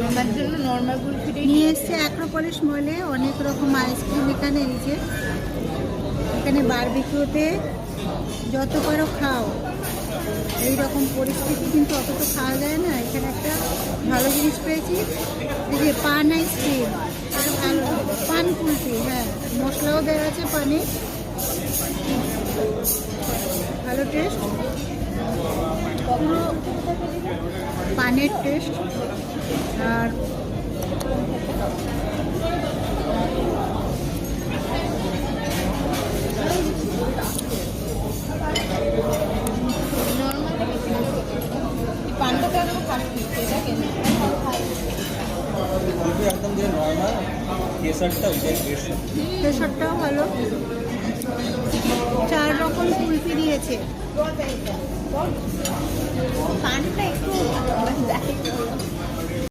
আমার জন্য নর্মাল কুলফিটাই নিয়ে এসছে অ্যাক্রোপলিস মলে অনেক রকম আইসক্রিম। এখানে এই যে এখানে বারবিকিউতে যত পারো খাও, এই রকম পরিস্থিতি কিন্তু অত তো খাওয়া যায় না। এখানে একটা ভালো জিনিস পেয়েছি, এই যে পান আইসক্রিম, এটা ভালো, পান কুলফি, হ্যাঁ মশলাও দেওয়া আছে পানে, ভালো টেস্ট, পুরো পানের টেস্ট। আর পানটা তো একদম খাচ্ছি সেটা কেন কুলফি একদম যে নর্মাল কেসারটা ওইটাই বেস্ট। কেশরটাও ভালো। 4 রকম কুলফি দিয়েছে। পানটা একটু